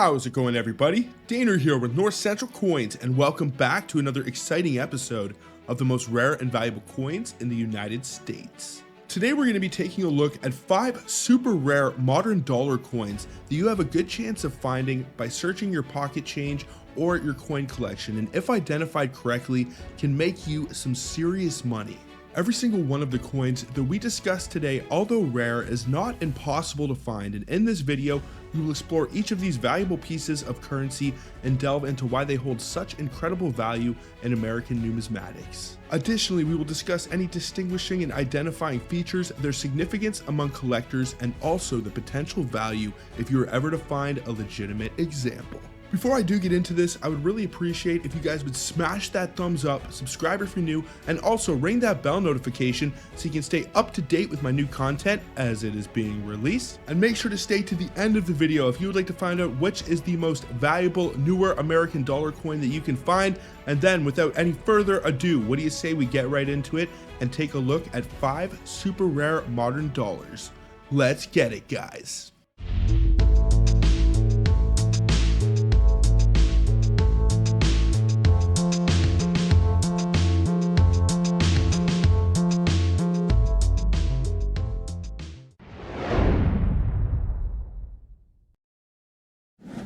How's it going, everybody? Daner here with North Central Coins, and welcome back to another exciting episode of the most rare and valuable coins in the United States. Today we're going to be taking a look at 5 super rare modern dollar coins that you have a good chance of finding by searching your pocket change or your coin collection, and if identified correctly, can make you some serious money. Every single one of the coins that we discuss today, although rare, is not impossible to find, and in this video we will explore each of these valuable pieces of currency and delve into why they hold such incredible value in American numismatics. Additionally, we will discuss any distinguishing and identifying features, their significance among collectors, and also the potential value if you were ever to find a legitimate example. Before I do get into this, I would really appreciate if you guys would smash that thumbs up, subscribe if you're new, and also ring that bell notification so you can stay up to date with my new content as it is being released. And make sure to stay to the end of the video if you would like to find out which is the most valuable newer American dollar coin that you can find. And then without any further ado, what do you say we get right into it and take a look at 5 super rare modern dollars? Let's get it, guys.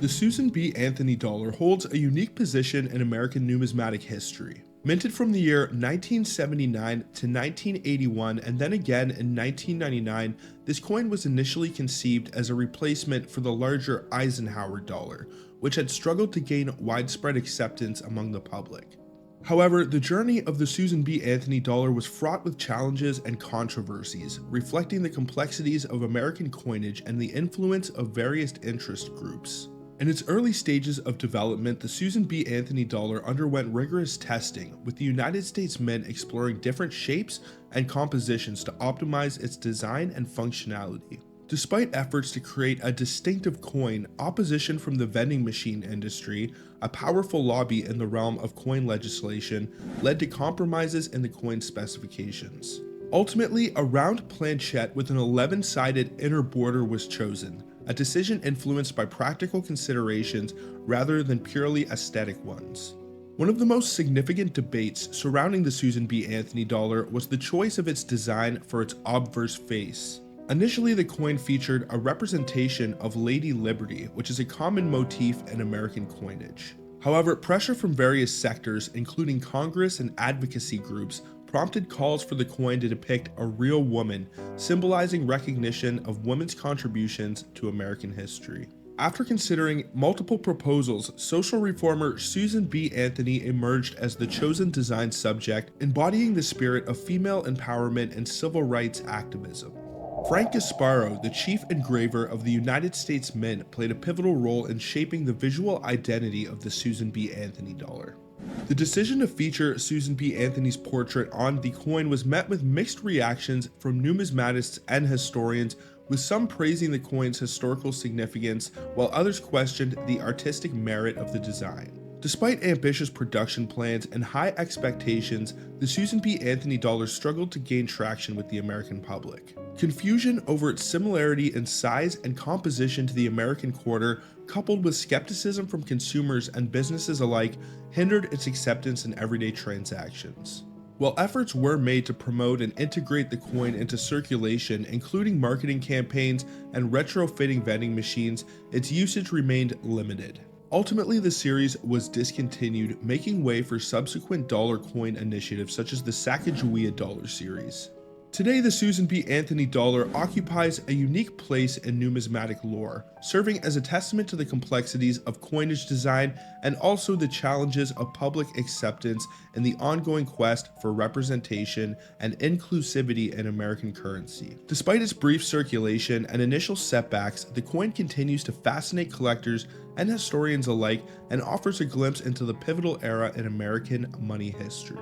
The Susan B. Anthony dollar holds a unique position in American numismatic history. Minted from the year 1979 to 1981 and then again in 1999, this coin was initially conceived as a replacement for the larger Eisenhower dollar, which had struggled to gain widespread acceptance among the public. However, the journey of the Susan B. Anthony dollar was fraught with challenges and controversies, reflecting the complexities of American coinage and the influence of various interest groups. In its early stages of development, the Susan B. Anthony dollar underwent rigorous testing, with the United States Mint exploring different shapes and compositions to optimize its design and functionality. Despite efforts to create a distinctive coin, opposition from the vending machine industry, a powerful lobby in the realm of coin legislation, led to compromises in the coin specifications. Ultimately, a round planchet with an 11-sided inner border was chosen, a decision influenced by practical considerations rather than purely aesthetic ones. One of the most significant debates surrounding the Susan B. Anthony dollar was the choice of its design for its obverse face. Initially, the coin featured a representation of Lady Liberty, which is a common motif in American coinage. However, pressure from various sectors, including Congress and advocacy groups, prompted calls for the coin to depict a real woman, symbolizing recognition of women's contributions to American history. After considering multiple proposals, social reformer Susan B. Anthony emerged as the chosen design subject, embodying the spirit of female empowerment and civil rights activism. Frank Gasparo, the chief engraver of the United States Mint, played a pivotal role in shaping the visual identity of the Susan B. Anthony dollar. The decision to feature Susan B. Anthony's portrait on the coin was met with mixed reactions from numismatists and historians, with some praising the coin's historical significance while others questioned the artistic merit of the design. Despite ambitious production plans and high expectations, the Susan B. Anthony dollar struggled to gain traction with the American public. Confusion over its similarity in size and composition to the American quarter, coupled with skepticism from consumers and businesses alike, hindered its acceptance in everyday transactions. While efforts were made to promote and integrate the coin into circulation, including marketing campaigns and retrofitting vending machines, its usage remained limited. Ultimately, the series was discontinued, making way for subsequent dollar coin initiatives such as the Sacagawea Dollars series. Today, the Susan B. Anthony dollar occupies a unique place in numismatic lore, serving as a testament to the complexities of coinage design and also the challenges of public acceptance in the ongoing quest for representation and inclusivity in American currency. Despite its brief circulation and initial setbacks, the coin continues to fascinate collectors and historians alike and offers a glimpse into the pivotal era in American money history.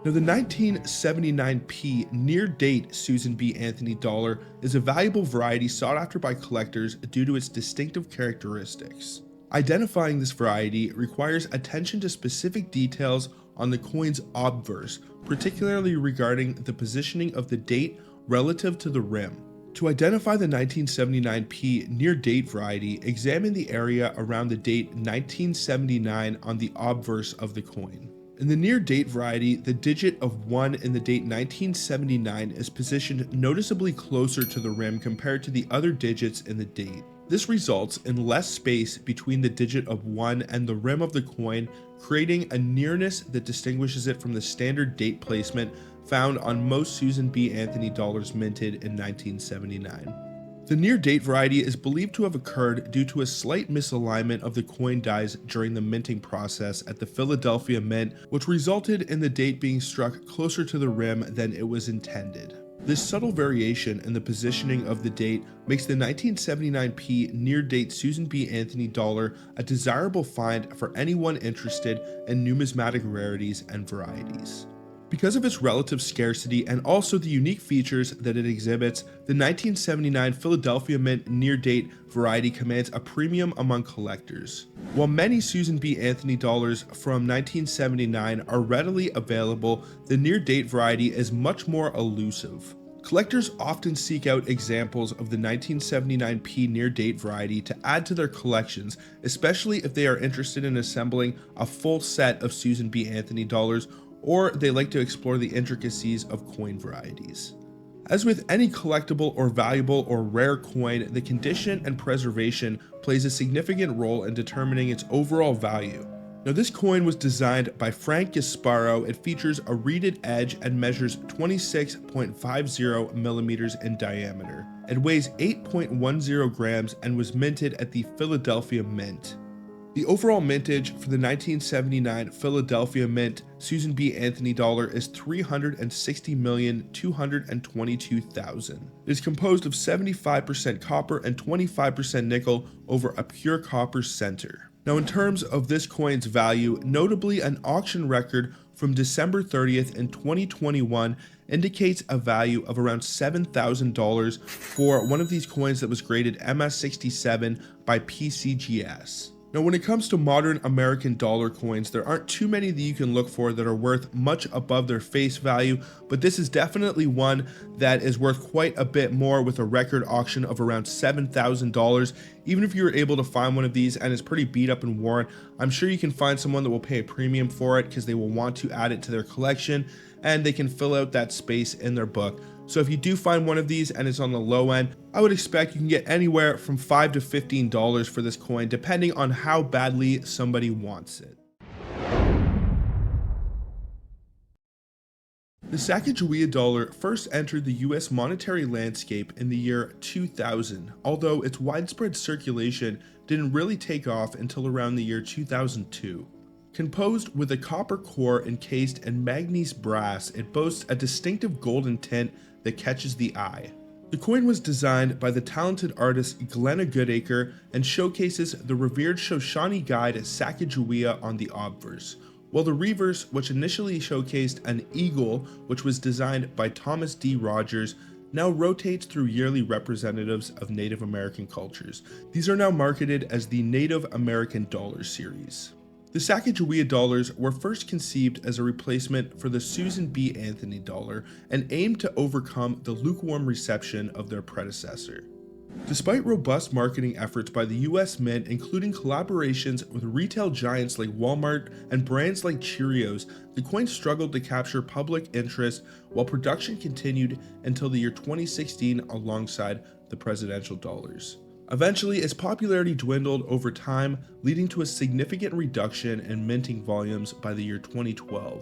Now, the 1979p near-date Susan B. Anthony dollar is a valuable variety sought after by collectors due to its distinctive characteristics. Identifying this variety requires attention to specific details on the coin's obverse, particularly regarding the positioning of the date relative to the rim. To identify the 1979p near-date variety, examine the area around the date 1979 on the obverse of the coin. In the near-date variety, the digit of 1 in the date 1979 is positioned noticeably closer to the rim compared to the other digits in the date. This results in less space between the digit of 1 and the rim of the coin, creating a nearness that distinguishes it from the standard date placement found on most Susan B. Anthony dollars minted in 1979. The near-date variety is believed to have occurred due to a slight misalignment of the coin dies during the minting process at the Philadelphia Mint, which resulted in the date being struck closer to the rim than it was intended. This subtle variation in the positioning of the date makes the 1979p near-date Susan B. Anthony dollar a desirable find for anyone interested in numismatic rarities and varieties. Because of its relative scarcity and also the unique features that it exhibits, the 1979 Philadelphia Mint near-date variety commands a premium among collectors. While many Susan B. Anthony dollars from 1979 are readily available, the near-date variety is much more elusive. Collectors often seek out examples of the 1979p near-date variety to add to their collections, especially if they are interested in assembling a full set of Susan B. Anthony dollars, or they like to explore the intricacies of coin varieties. As with any collectible or valuable or rare coin, the condition and preservation plays a significant role in determining its overall value. Now, this coin was designed by Frank Gasparo. It features a reeded edge and measures 26.50 millimeters in diameter. It weighs 8.10 grams and was minted at the Philadelphia Mint. The overall mintage for the 1979 Philadelphia Mint Susan B. Anthony dollar is 360,222,000. It is composed of 75% copper and 25% nickel over a pure copper center. Now, in terms of this coin's value, notably an auction record from December 30th in 2021 indicates a value of around $7,000 for one of these coins that was graded MS67 by PCGS. Now, when it comes to modern American dollar coins, there aren't too many that you can look for that are worth much above their face value, but this is definitely one that is worth quite a bit more with a record auction of around $7,000. Even if you were able to find one of these and it's pretty beat up and worn, I'm sure you can find someone that will pay a premium for it because they will want to add it to their collection and they can fill out that space in their book. So if you do find one of these and it's on the low end, I would expect you can get anywhere from $5 to $15 for this coin, depending on how badly somebody wants it. The Sacagawea dollar first entered the US monetary landscape in the year 2000, although its widespread circulation didn't really take off until around the year 2002. Composed with a copper core encased in manganese brass, it boasts a distinctive golden tint that catches the eye. The coin was designed by the talented artist Glenna Goodacre and showcases the revered Shoshone guide Sacagawea on the obverse, while the reverse, which initially showcased an eagle which was designed by Thomas D. Rogers, now rotates through yearly representatives of Native American cultures. These are now marketed as the Native American Dollar series. The Sacagawea dollars were first conceived as a replacement for the Susan B. Anthony dollar and aimed to overcome the lukewarm reception of their predecessor. Despite robust marketing efforts by the US Mint, including collaborations with retail giants like Walmart and brands like Cheerios, the coin struggled to capture public interest while production continued until the year 2016 alongside the presidential dollars. Eventually, its popularity dwindled over time, leading to a significant reduction in minting volumes by the year 2012.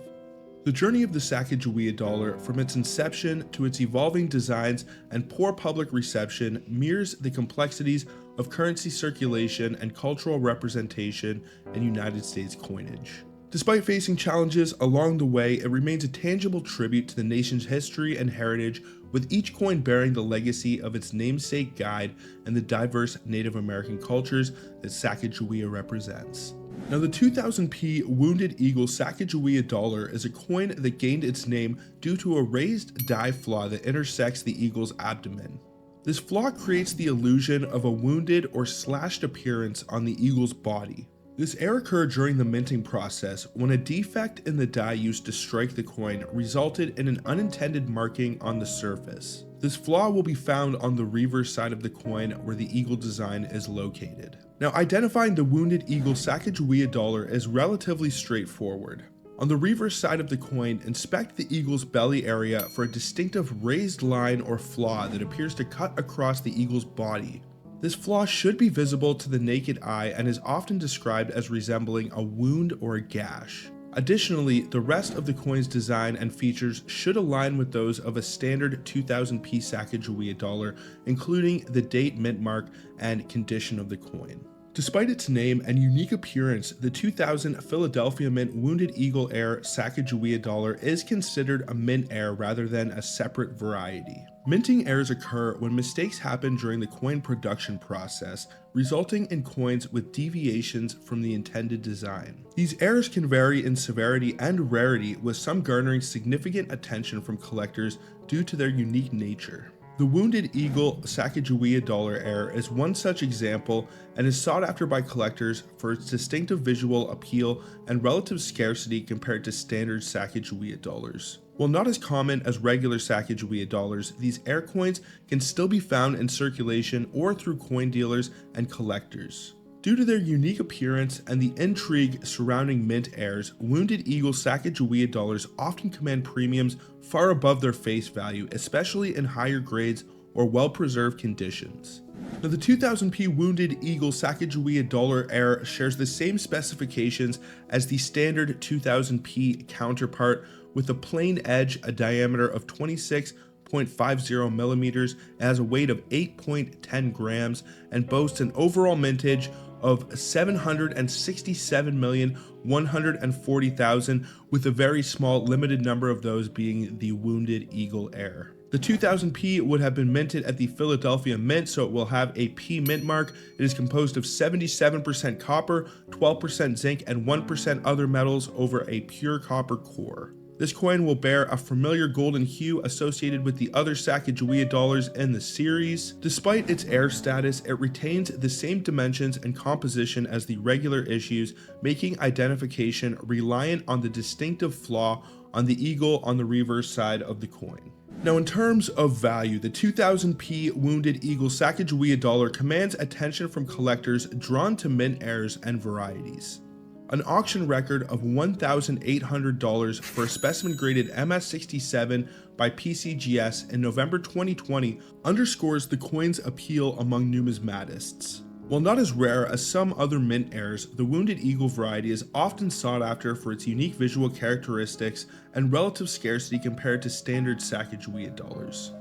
The journey of the Sacagawea dollar, from its inception to its evolving designs and poor public reception, mirrors the complexities of currency circulation and cultural representation in United States coinage. Despite facing challenges along the way, it remains a tangible tribute to the nation's history and heritage, with each coin bearing the legacy of its namesake guide and the diverse Native American cultures that Sacagawea represents. Now, the 2000p Wounded Eagle Sacagawea dollar is a coin that gained its name due to a raised die flaw that intersects the eagle's abdomen. This flaw creates the illusion of a wounded or slashed appearance on the eagle's body. This error occurred during the minting process when a defect in the die used to strike the coin resulted in an unintended marking on the surface. This flaw will be found on the reverse side of the coin where the eagle design is located. Now, identifying the wounded eagle Sacagawea dollar is relatively straightforward. On the reverse side of the coin, inspect the eagle's belly area for a distinctive raised line or flaw that appears to cut across the eagle's body. This flaw should be visible to the naked eye and is often described as resembling a wound or a gash. Additionally, the rest of the coin's design and features should align with those of a standard 2000p Sacagawea dollar, including the date, mint mark, and condition of the coin. Despite its name and unique appearance, the 2000 Philadelphia Mint Wounded Eagle Air Sacagawea dollar is considered a mint heir rather than a separate variety. Minting errors occur when mistakes happen during the coin production process, resulting in coins with deviations from the intended design. These errors can vary in severity and rarity, with some garnering significant attention from collectors due to their unique nature. The Wounded Eagle Sacagawea dollar error is one such example and is sought after by collectors for its distinctive visual appeal and relative scarcity compared to standard Sacagawea dollars. While not as common as regular Sacagawea dollars, these air coins can still be found in circulation or through coin dealers and collectors. Due to their unique appearance and the intrigue surrounding mint heirs, Wounded Eagle Sacagawea dollars often command premiums far above their face value, especially in higher grades or well-preserved conditions. Now, the 2000p Wounded Eagle Sacagawea dollar heir shares the same specifications as the standard 2000p counterpart, with a plain edge, a diameter of 26.50 millimeters, it has a weight of 8.10 grams, and boasts an overall mintage of 767,140,000, with a very small limited number of those being the Wounded Eagle heir. The 2000p would have been minted at the Philadelphia Mint, so it will have a P mint mark. It is composed of 77% copper, 12% zinc, and 1% other metals over a pure copper core. This coin will bear a familiar golden hue associated with the other Sacagawea dollars in the series. Despite its heir status, it retains the same dimensions and composition as the regular issues, making identification reliant on the distinctive flaw on the eagle on the reverse side of the coin. Now, in terms of value, the 2000p Wounded Eagle Sacagawea dollar commands attention from collectors drawn to mint heirs and varieties. An auction record of $1,800 for a specimen graded MS67 by PCGS in November 2020 underscores the coin's appeal among numismatists. While not as rare as some other mint heirs, the Wounded Eagle variety is often sought after for its unique visual characteristics and relative scarcity compared to standard Sacagawea dollars.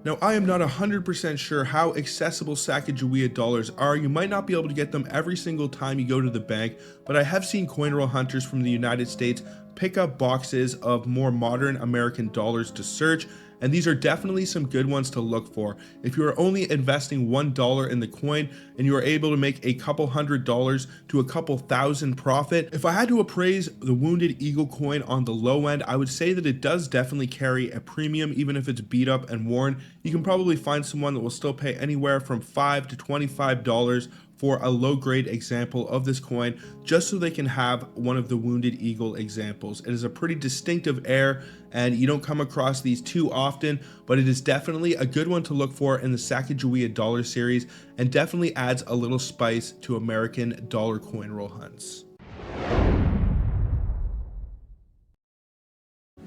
Now, I am not 100% sure how accessible Sacagawea dollars are. You might not be able to get them every single time you go to the bank, but I have seen coin roll hunters from the United States pick up boxes of more modern American dollars to search, and these are definitely some good ones to look for. If you are only investing $1 in the coin and you are able to make a couple $100 to a couple thousand profit, if I had to appraise the Wounded Eagle coin on the low end, I would say that it does definitely carry a premium. Even if it's beat up and worn, you can probably find someone that will still pay anywhere from $5 to $25 for a low grade example of this coin, just so they can have one of the Wounded Eagle examples. It is a pretty distinctive heir, and you don't come across these too often, but it is definitely a good one to look for in the Sacagawea dollar series, and definitely adds a little spice to American dollar coin roll hunts.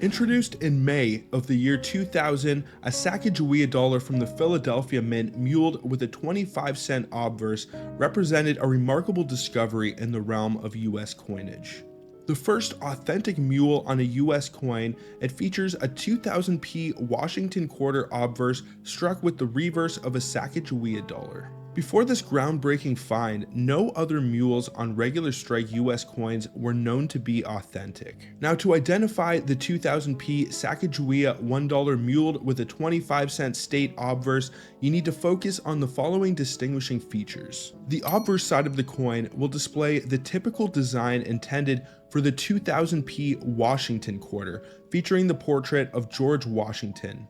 Introduced in May of the year 2000, a Sacagawea dollar from the Philadelphia Mint, muled with a 25-cent obverse, represented a remarkable discovery in the realm of US coinage. The first authentic mule on a US coin, it features a 2000p Washington quarter obverse struck with the reverse of a Sacagawea dollar. Before this groundbreaking find, no other mules on regular strike US coins were known to be authentic. Now, to identify the 2000p Sacagawea $1 muled with a 25-cent state obverse, you need to focus on the following distinguishing features. The obverse side of the coin will display the typical design intended for the 2000p Washington quarter, featuring the portrait of George Washington.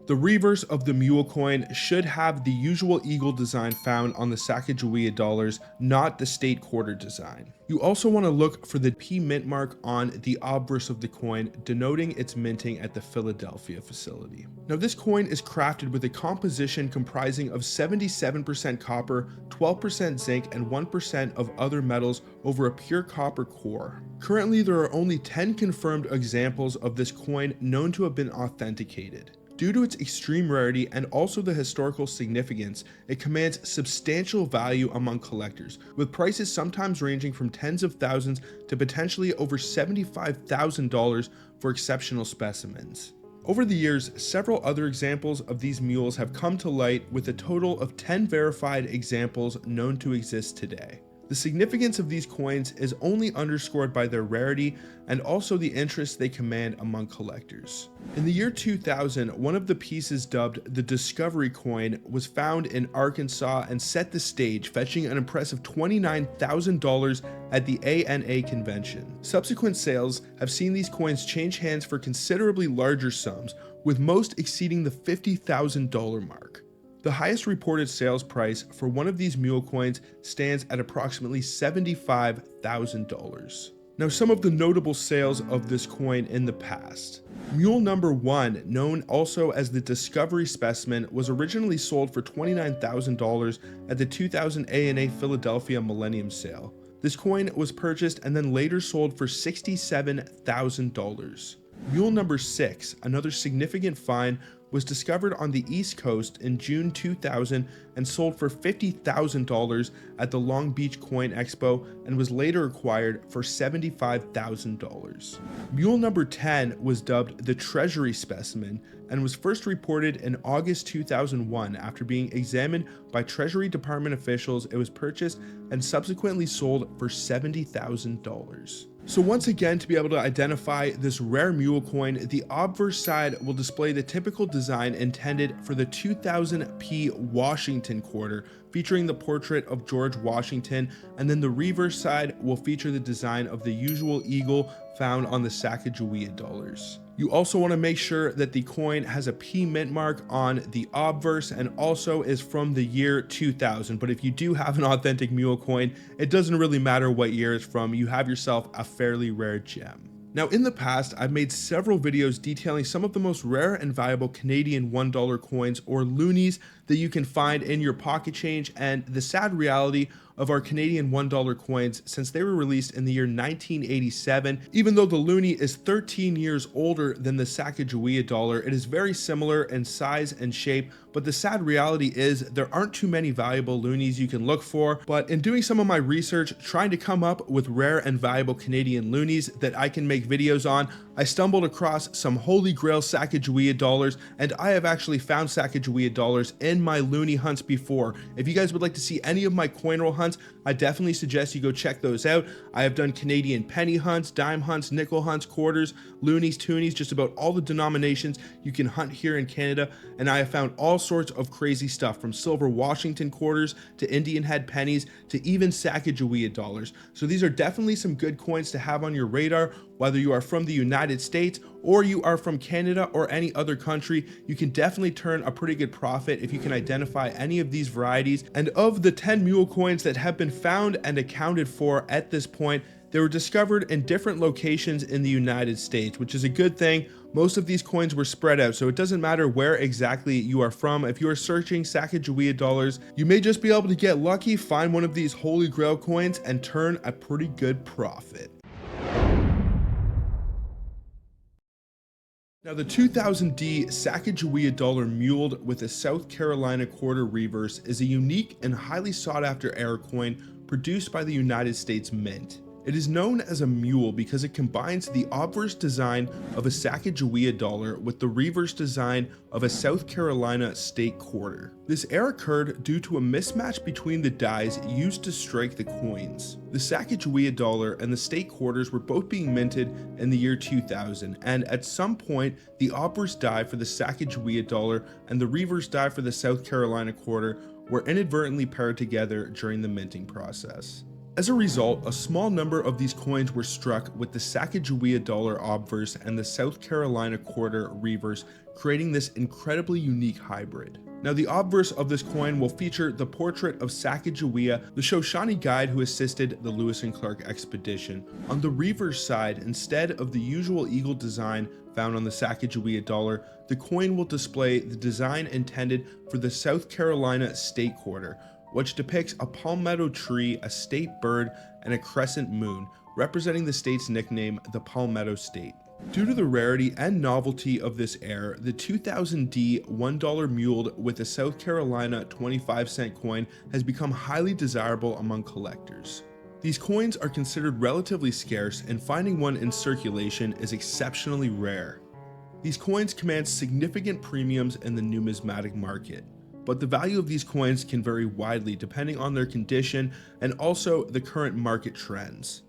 The reverse of the mule coin should have the usual eagle design found on the Sacagawea dollars, not the state quarter design. You also want to look for the P mint mark on the obverse of the coin, denoting its minting at the Philadelphia facility. Now this coin is crafted with a composition comprising of 77% copper, 12% zinc, and 1% of other metals over a pure copper core. Currently, there are only 10 confirmed examples of this coin known to have been authenticated. Due to its extreme rarity and also the historical significance, it commands substantial value among collectors, with prices sometimes ranging from tens of thousands to potentially over $75,000 for exceptional specimens. Over the years, several other examples of these mules have come to light, with a total of 10 verified examples known to exist today. The significance of these coins is only underscored by their rarity and also the interest they command among collectors. In the year 2000, one of the pieces dubbed the Discovery coin was found in Arkansas and set the stage, fetching an impressive $29,000 at the ANA convention. Subsequent sales have seen these coins change hands for considerably larger sums, with most exceeding the $50,000 mark. The highest reported sales price for one of these mule coins stands at approximately $75,000. Now, some of the notable sales of this coin in the past. Mule number 1, known also as the Discovery specimen, was originally sold for $29,000 at the 2000 ANA Philadelphia Millennium Sale. This coin was purchased and then later sold for $67,000. Mule number 6, another significant find, was discovered on the East Coast in June 2000 and sold for $50,000 at the Long Beach Coin Expo and was later acquired for $75,000. Mule number 10 was dubbed the Treasury specimen and was first reported in August 2001. After being examined by Treasury Department officials, it was purchased and subsequently sold for $70,000. So once again, to be able to identify this rare mule coin, the obverse side will display the typical design intended for the 2000 P Washington quarter, featuring the portrait of George Washington, and then the reverse side will feature the design of the usual eagle found on the Sacagawea dollars. You also want to make sure that the coin has a P mint mark on the obverse and also is from the year 2000. But if you do have an authentic mule coin, it doesn't really matter what year it's from. You have yourself a fairly rare gem. Now, in the past, I've made several videos detailing some of the most rare and valuable Canadian $1 coins or loonies that you can find in your pocket change, and the sad reality of our Canadian $1 coins since they were released in the year 1987. Even though the loonie is 13 years older than the Sacagawea dollar, it is very similar in size and shape, but the sad reality is there aren't too many valuable loonies you can look for. But in doing some of my research, trying to come up with rare and valuable Canadian loonies that I can make videos on, I stumbled across some holy grail Sacagawea dollars, and I have actually found Sacagawea dollars in my loonie hunts before. If you guys would like to see any of my coin roll hunts, I definitely suggest you go check those out. I have done Canadian penny hunts, dime hunts, nickel hunts, quarters, loonies, toonies, just about all the denominations you can hunt here in Canada, and I have found all sorts of crazy stuff, from silver Washington quarters to Indian head pennies to even Sacagawea dollars. So these are definitely some good coins to have on your radar. Whether you are from the United States or you are from Canada or any other country, you can definitely turn a pretty good profit if you can identify any of these varieties. And of the 10 mule coins that have been found and accounted for at this point, they were discovered in different locations in the United States, which is a good thing. Most of these coins were spread out, so it doesn't matter where exactly you are from. If you are searching Sacagawea dollars, you may just be able to get lucky, find one of these holy grail coins, and turn a pretty good profit. Now, the 2000D Sacagawea dollar muled with a South Carolina quarter reverse is a unique and highly sought after error coin produced by the United States Mint. It is known as a mule because it combines the obverse design of a Sacagawea dollar with the reverse design of a South Carolina state quarter. This error occurred due to a mismatch between the dies used to strike the coins. The Sacagawea dollar and the state quarters were both being minted in the year 2000, and at some point, the obverse die for the Sacagawea dollar and the reverse die for the South Carolina quarter were inadvertently paired together during the minting process. As a result, a small number of these coins were struck with the Sacagawea Dollar obverse and the South Carolina quarter reverse, creating this incredibly unique hybrid. Now, the obverse of this coin will feature the portrait of Sacagawea, the Shoshone guide who assisted the Lewis and Clark expedition. On the reverse side, instead of the usual eagle design found on the Sacagawea Dollar, the coin will display the design intended for the South Carolina state quarter, which depicts a palmetto tree, a state bird, and a crescent moon, representing the state's nickname, the Palmetto State. Due to the rarity and novelty of this heir, the 2000D $1 mule with a South Carolina 25-cent coin has become highly desirable among collectors. These coins are considered relatively scarce, and finding one in circulation is exceptionally rare. These coins command significant premiums in the numismatic market, but the value of these coins can vary widely depending on their condition and also the current market trends.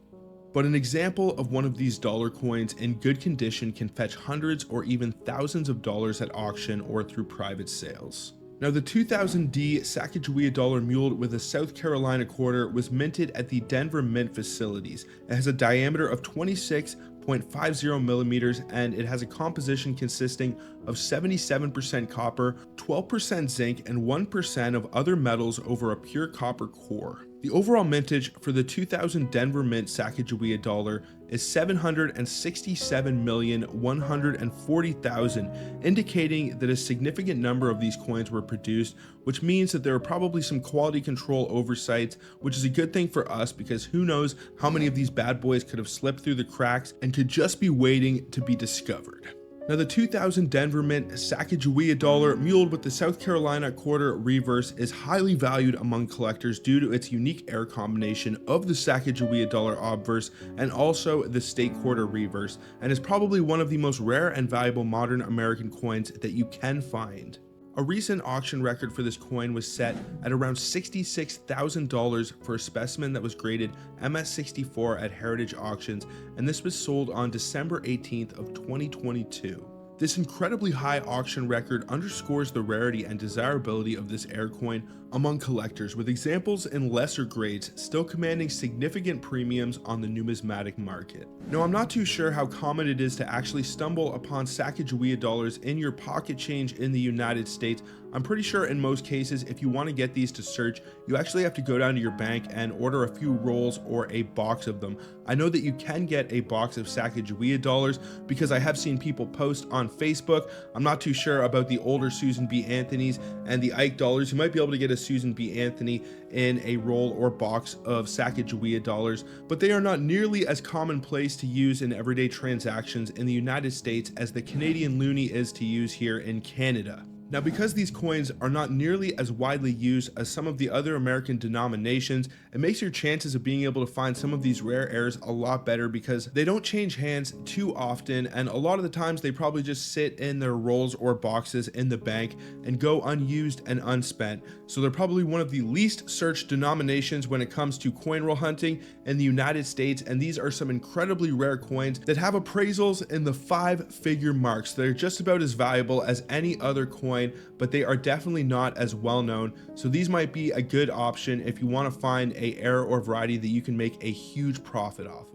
But an example of one of these dollar coins in good condition can fetch hundreds or even thousands of dollars at auction or through private sales. Now, the 2000D Sacagawea Dollar mule with a South Carolina quarter was minted at the Denver Mint facilities. It has a diameter of 26.50 millimeters, and it has a composition consisting of 77% copper, 12% zinc, and 1% of other metals over a pure copper core. The overall mintage for the 2000 Denver Mint Sacagawea Dollar is 767,140,000, indicating that a significant number of these coins were produced, which means that there are probably some quality control oversights, which is a good thing for us because who knows how many of these bad boys could have slipped through the cracks and could just be waiting to be discovered. Now, the 2000 Denver Mint Sacagawea Dollar muled with the South Carolina quarter reverse is highly valued among collectors due to its unique heir combination of the Sacagawea Dollar obverse and also the state quarter reverse, and is probably one of the most rare and valuable modern American coins that you can find. A recent auction record for this coin was set at around $66,000 for a specimen that was graded MS64 at Heritage Auctions, and this was sold on December 18th of 2022. This incredibly high auction record underscores the rarity and desirability of this heir coin among collectors, with examples in lesser grades still commanding significant premiums on the numismatic market. Now, I'm not too sure how common it is to actually stumble upon Sacagawea dollars in your pocket change in the United States. I'm pretty sure in most cases, if you want to get these to search, you actually have to go down to your bank and order a few rolls or a box of them. I know that you can get a box of Sacagawea dollars because I have seen people post on Facebook. I'm not too sure about the older Susan B. Anthony's and the Ike dollars. You might be able to get a Susan B. Anthony in a roll or box of Sacagawea dollars, but they are not nearly as commonplace to use in everyday transactions in the United States as the Canadian loonie is to use here in Canada. Now, because these coins are not nearly as widely used as some of the other American denominations, it makes your chances of being able to find some of these rare heirs a lot better because they don't change hands too often, and a lot of the times they probably just sit in their rolls or boxes in the bank and go unused and unspent. So they're probably one of the least searched denominations when it comes to coin roll hunting in the United States, and these are some incredibly rare coins that have appraisals in the 5-figure marks. They're just about as valuable as any other coin, but they are definitely not as well known. So these might be a good option if you want to find a heir or variety that you can make a huge profit off of.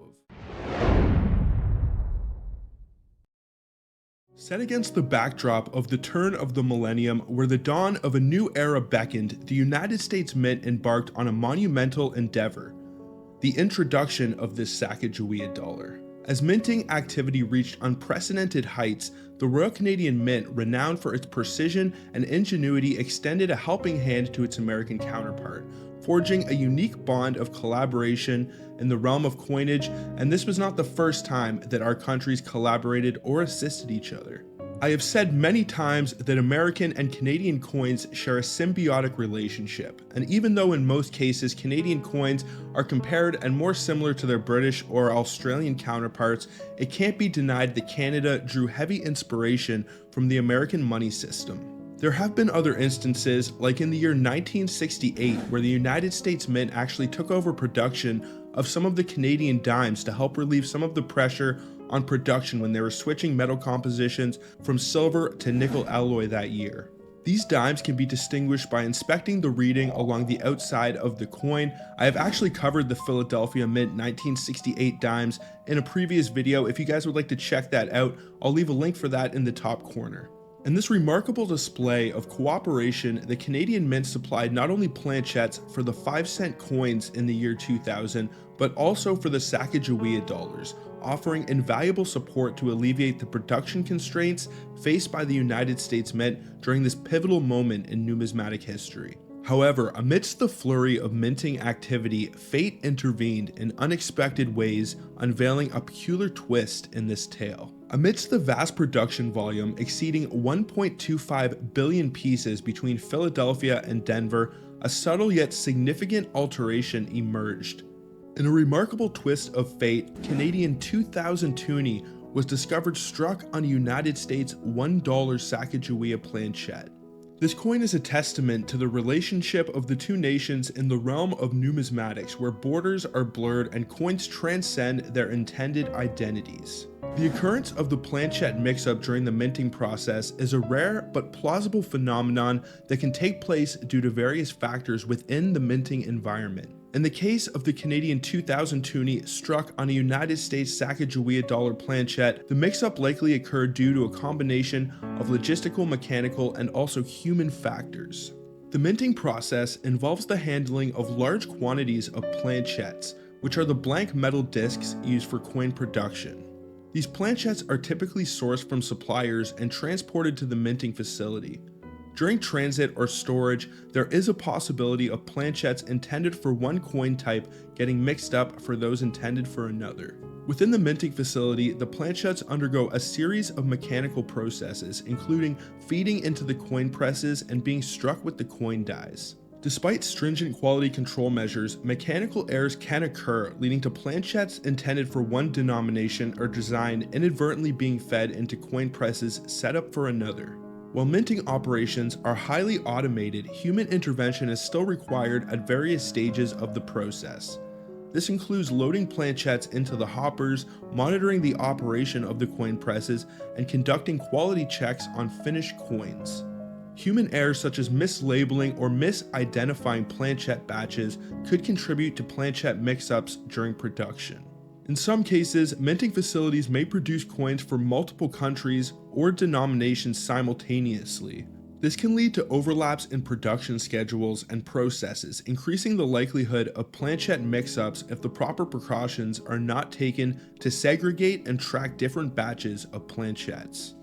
Set against the backdrop of the turn of the millennium, where the dawn of a new era beckoned, the United States Mint embarked on a monumental endeavor: the introduction of this Sacagawea dollar. As minting activity reached unprecedented heights, the Royal Canadian Mint, renowned for its precision and ingenuity, extended a helping hand to its American counterpart, forging a unique bond of collaboration in the realm of coinage, and this was not the first time that our countries collaborated or assisted each other. I have said many times that American and Canadian coins share a symbiotic relationship, and even though in most cases Canadian coins are compared and more similar to their British or Australian counterparts, it can't be denied that Canada drew heavy inspiration from the American money system. There have been other instances, like in the year 1968, where the United States Mint actually took over production of some of the Canadian dimes to help relieve some of the pressure on production when they were switching metal compositions from silver to nickel alloy that year. These dimes can be distinguished by inspecting the reading along the outside of the coin. I have actually covered the Philadelphia Mint 1968 dimes in a previous video. If you guys would like to check that out, I'll leave a link for that in the top corner. In this remarkable display of cooperation, the Canadian Mint supplied not only planchettes for the 5-cent coins in the year 2000, but also for the Sacagawea Dollars, offering invaluable support to alleviate the production constraints faced by the United States Mint during this pivotal moment in numismatic history. However, amidst the flurry of minting activity, fate intervened in unexpected ways, unveiling a peculiar twist in this tale. Amidst the vast production volume exceeding 1.25 billion pieces between Philadelphia and Denver, a subtle yet significant alteration emerged. In a remarkable twist of fate, Canadian 2000 toonie was discovered struck on a United States $1 Sacagawea planchet. This coin is a testament to the relationship of the two nations in the realm of numismatics, where borders are blurred and coins transcend their intended identities. The occurrence of the planchet mix-up during the minting process is a rare but plausible phenomenon that can take place due to various factors within the minting environment. In the case of the Canadian 2000 toonie struck on a United States Sacagawea dollar planchet, the mix-up likely occurred due to a combination of logistical, mechanical, and also human factors. The minting process involves the handling of large quantities of planchets, which are the blank metal discs used for coin production. These planchets are typically sourced from suppliers and transported to the minting facility. During transit or storage, there is a possibility of planchets intended for one coin type getting mixed up for those intended for another. Within the minting facility, the planchets undergo a series of mechanical processes, including feeding into the coin presses and being struck with the coin dies. Despite stringent quality control measures, mechanical errors can occur, leading to planchets intended for one denomination or design inadvertently being fed into coin presses set up for another. While minting operations are highly automated, human intervention is still required at various stages of the process. This includes loading planchets into the hoppers, monitoring the operation of the coin presses, and conducting quality checks on finished coins. Human errors such as mislabeling or misidentifying planchet batches could contribute to planchet mix-ups during production. In some cases, minting facilities may produce coins for multiple countries or denominations simultaneously. This can lead to overlaps in production schedules and processes, increasing the likelihood of planchet mix-ups if the proper precautions are not taken to segregate and track different batches of planchets.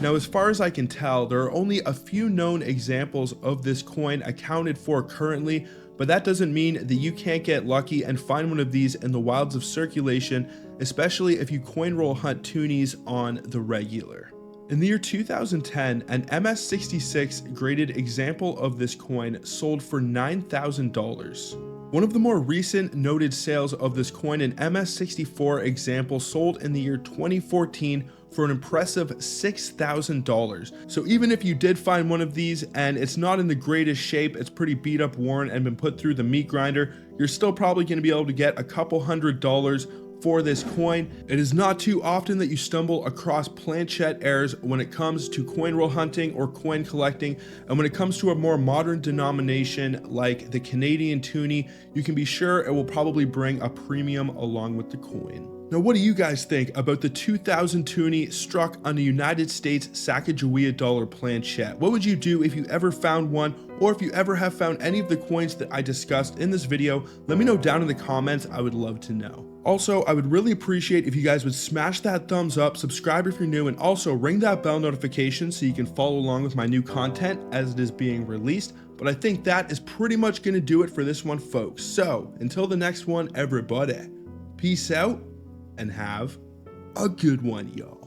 Now, as far as I can tell, there are only a few known examples of this coin accounted for currently, but that doesn't mean that you can't get lucky and find one of these in the wilds of circulation, especially if you coin roll hunt toonies on the regular. In the year 2010, an MS-66 graded example of this coin sold for $9,000. One of the more recent noted sales of this coin, an MS-64 example, sold in the year 2014 for an impressive $6,000. So even if you did find one of these and it's not in the greatest shape, it's pretty beat up, worn, and been put through the meat grinder, you're still probably going to be able to get a couple $100s for this coin. It is not too often that you stumble across planchet errors when it comes to coin roll hunting or coin collecting, and when it comes to a more modern denomination like the Canadian toonie, you can be sure it will probably bring a premium along with the coin. Now, what do you guys think about the 2000 toonie struck on a United States Sacagawea dollar planchet? What would you do if you ever found one, or if you ever have found any of the coins that I discussed in this video? Let me know down in the comments. I would love to know. Also, I would really appreciate if you guys would smash that thumbs up, subscribe if you're new, and also ring that bell notification so you can follow along with my new content as it is being released. But I think that is pretty much going to do it for this one, folks. So until the next one, everybody, peace out and have a good one, y'all.